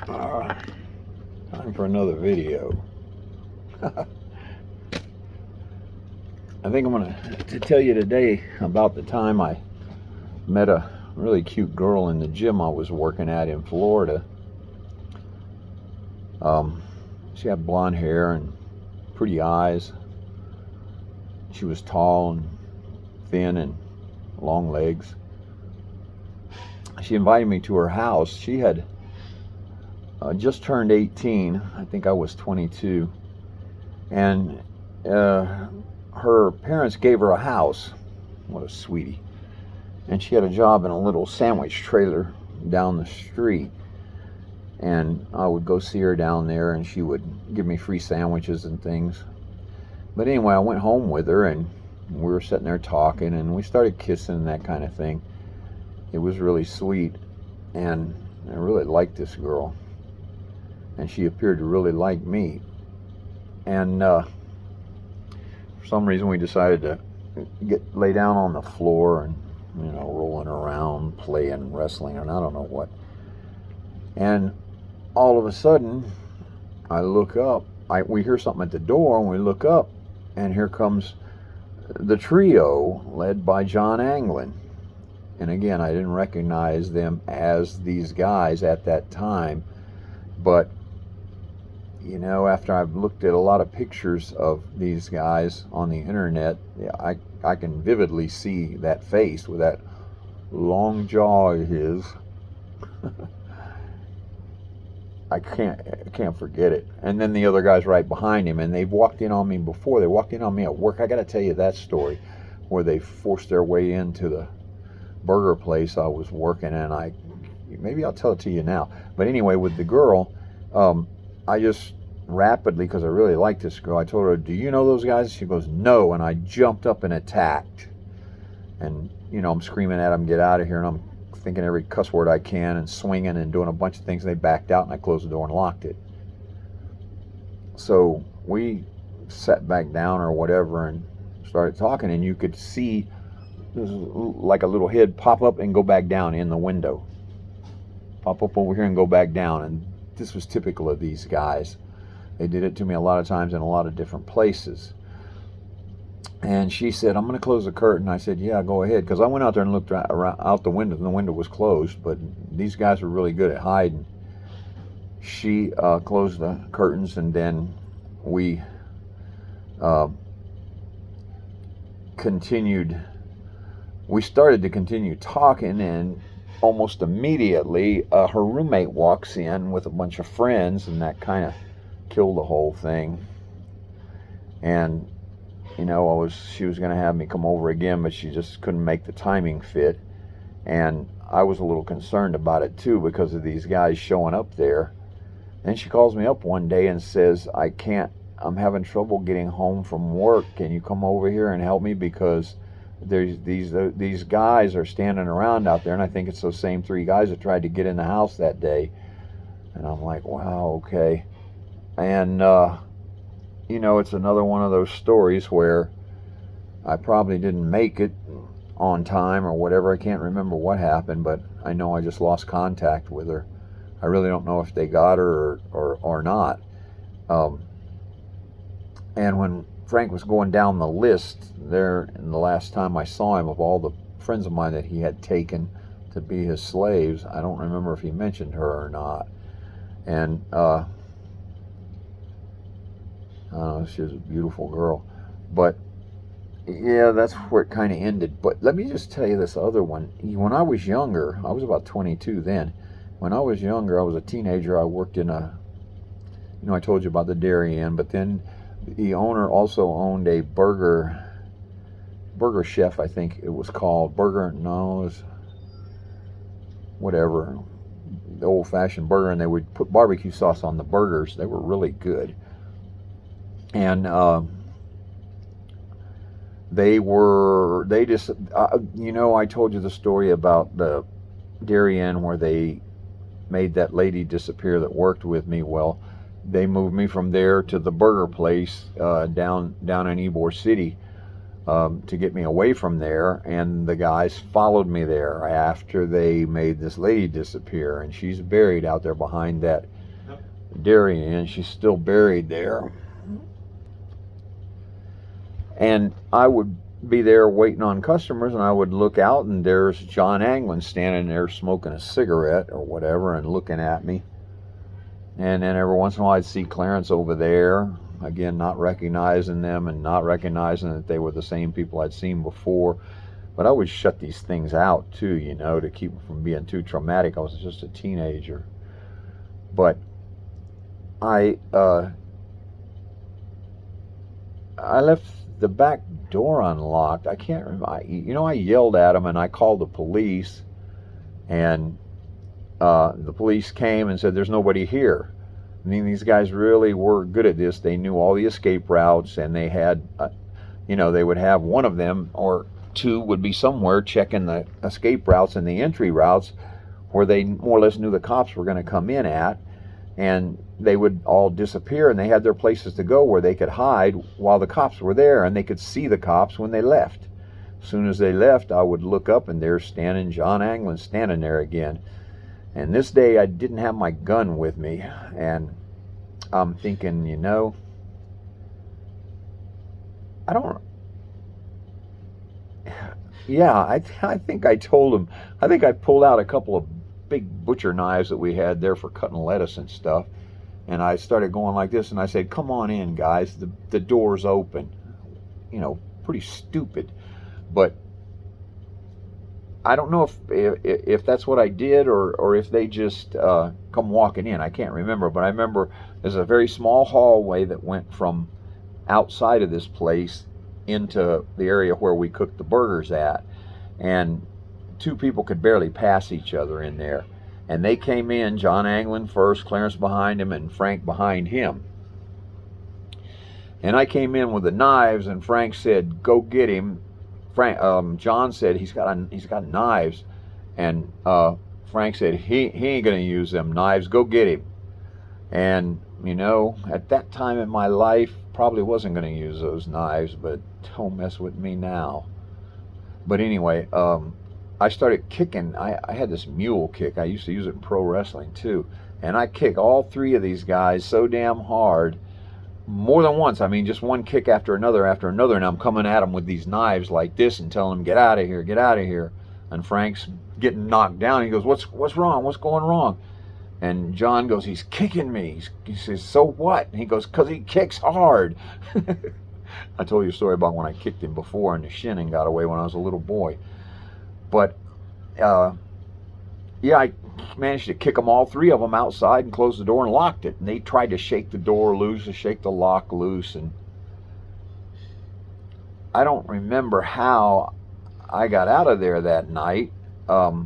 Uh, Time for another video. I think I'm going to tell you today about the time I met a really cute girl in the gym I was working at in Florida. She had blonde hair and pretty eyes. She was tall and thin and long legs. She invited me to her house. She had just turned 18. I think I was 22. And her parents gave her a house. What a sweetie. And she had a job in a little sandwich trailer down the street. And I would go see her down there, and she would give me free sandwiches and things. But anyway, I went home with her, and we were sitting there talking, and we started kissing and that kind of thing. It was really sweet, and I really liked this girl. And she appeared to really like me. And for some reason we decided to lay down on the floor and, rolling around, playing, wrestling, and I don't know what. And all of a sudden, I look up. We hear something at the door, and we look up, and here comes the trio led by John Anglin. And again, I didn't recognize them as these guys at that time, but after I've looked at a lot of pictures of these guys on the internet, I can vividly see that face with that long jaw of his. I can't forget it. And then the other guys right behind him, and they've walked in on me before. They walked in on me at work. I got to tell you that story, where they forced their way into the burger place I was working in. Maybe I'll tell it to you now. But anyway, with the girl, I just rapidly, because I really liked this girl, I told her, "Do you know those guys?" She goes, "No," and I jumped up and attacked. And I'm screaming at them, "Get out of here!" And I'm thinking every cuss word I can and swinging and doing a bunch of things. They backed out, and I closed the door and locked it. So we sat back down or whatever and started talking, and you could see like a little head pop up and go back down in the window. Pop up over here and go back down. And this was typical of these guys. They did it to me a lot of times in a lot of different places. And she said, "I'm going to close the curtain." I said, "Yeah, go ahead." Because I went out there and looked out the window, and the window was closed. But these guys were really good at hiding. She closed the curtains, and then we started to continue talking, and almost immediately her roommate walks in with a bunch of friends, and that kind of killed the whole thing. And she was going to have me come over again, but she just couldn't make the timing fit. And I was a little concerned about it too, because of these guys showing up there. And she calls me up one day and says, I'm having trouble getting home from work. Can you come over here and help me? Because these guys are standing around out there, and I think it's those same three guys that tried to get in the house that day. And I'm like, wow, okay. And it's another one of those stories where I probably didn't make it on time or whatever. I can't remember what happened, but I know I just lost contact with her. I really don't know if they got her or not. And when Frank was going down the list there, and the last time I saw him, of all the friends of mine that he had taken to be his slaves, I don't remember if he mentioned her or not. And she was a beautiful girl. But yeah, that's where it kind of ended. But let me just tell you this other one. When I was younger, I was about 22 then. When I was younger, I was a teenager. I worked in I told you about the Dairy Inn, but then the owner also owned a burger chef, I think it was called. Whatever, the old-fashioned burger, and they would put barbecue sauce on the burgers. They were really good. And I told you the story about the Dairy Inn where they made that lady disappear that worked with me. Well, they moved me from there to the burger place down in Ybor City, to get me away from there, and the guys followed me there after they made this lady disappear, and she's buried out there behind that dairy inn. She's still buried there. And I would be there waiting on customers, and I would look out, and there's John Anglin standing there smoking a cigarette or whatever and looking at me. And then every once in a while I'd see Clarence over there, again not recognizing them and not recognizing that they were the same people I'd seen before. But I would shut these things out too, you know, to keep them from being too traumatic. I was just a teenager. But I left the back door unlocked. I can't remember. I yelled at them, and I called the police, and the police came and said there's nobody here. I mean, these guys really were good at this. They knew all the escape routes, and they had, they would have one of them or two would be somewhere checking the escape routes and the entry routes where they more or less knew the cops were going to come in at, and they would all disappear, and they had their places to go where they could hide while the cops were there, and they could see the cops when they left. As soon as they left, I would look up, and there's standing John Anglin standing there again. And this day I didn't have my gun with me, and I'm thinking, I think I told him, I think I pulled out a couple of big butcher knives that we had there for cutting lettuce and stuff, and I started going like this, and I said, come on in, guys, the door's open. Pretty stupid, but I don't know if that's what I did or if they just come walking in. I can't remember, but I remember there's a very small hallway that went from outside of this place into the area where we cooked the burgers at, and two people could barely pass each other in there. And they came in, John Anglin first, Clarence behind him, and Frank behind him. And I came in with the knives, and Frank said, go get him. John said he's got knives, and Frank said he ain't gonna use them knives. Go get him. And at that time in my life, probably wasn't gonna use those knives, but don't mess with me now. But anyway, I started kicking. I had this mule kick. I used to use it in pro wrestling too, and I kick all three of these guys so damn hard. More than once. I mean, just one kick after another, and I'm coming at him with these knives like this and telling him, get out of here, get out of here. And Frank's getting knocked down. He goes, what's wrong? What's going wrong? And John goes, he's kicking me. He says, so what? And he goes, because he kicks hard. I told you a story about when I kicked him before in the shin and got away when I was a little boy. But, I managed to kick them, all three of them, outside and close the door and locked it. And they tried to shake the door loose and shake the lock loose. And I don't remember how I got out of there that night. But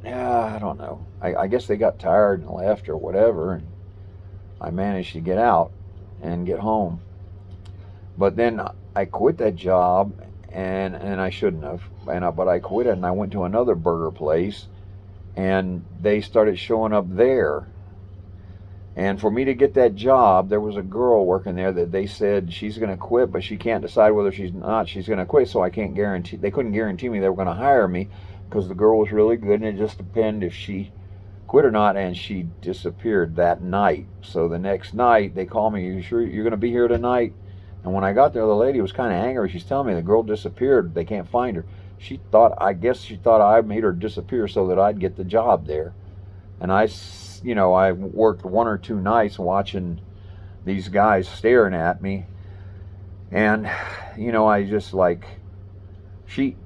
I don't know. I guess they got tired and left or whatever. And I managed to get out and get home. But then I quit that job. And I shouldn't have, but I quit it, and I went to another burger place, and they started showing up there. And for me to get that job, there was a girl working there that they said she's going to quit, but she can't decide whether she's going to quit, so I can't guarantee. They couldn't guarantee me they were going to hire me because the girl was really good, and it just depended if she quit or not. And she disappeared that night. So the next night they called me, you sure you're going to be here tonight? And when I got there, the lady was kind of angry. She's telling me the girl disappeared. They can't find her. I guess she thought I made her disappear so that I'd get the job there. And I worked one or two nights watching these guys staring at me. And, I just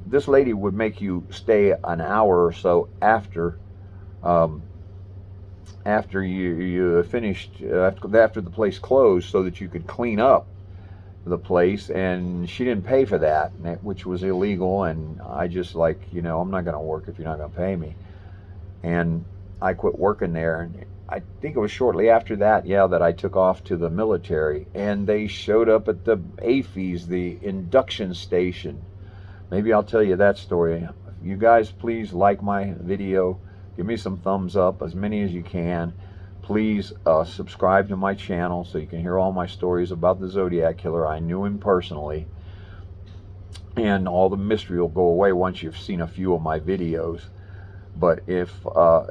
this lady would make you stay an hour or so after you finished, after the place closed, so that you could clean up the place, and she didn't pay for that, which was illegal. And I just I'm not going to work if you're not going to pay me. And I quit working there. And I think it was shortly after that, that I took off to the military, and they showed up at the AFES, the induction station. Maybe I'll tell you that story. You guys please like my video, give me some thumbs up, as many as you can. Please subscribe to my channel so you can hear all my stories about the Zodiac Killer. I knew him personally, and all the mystery will go away once you've seen a few of my videos. But if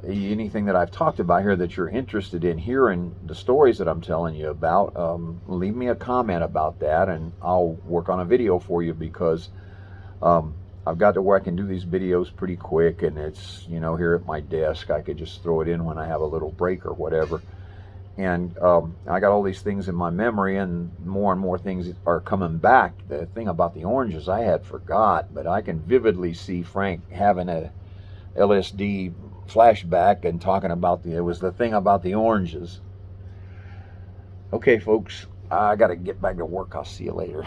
anything that I've talked about here that you're interested in hearing the stories that I'm telling you about, leave me a comment about that, and I'll work on a video for you, because I've got to where I can do these videos pretty quick, and it's, you know, here at my desk. I could just throw it in when I have a little break or whatever. And I got all these things in my memory, and more things are coming back. The thing about the oranges I had forgot, but I can vividly see Frank having a LSD flashback and talking about it was the thing about the oranges. Okay, folks, I got to get back to work. I'll see you later.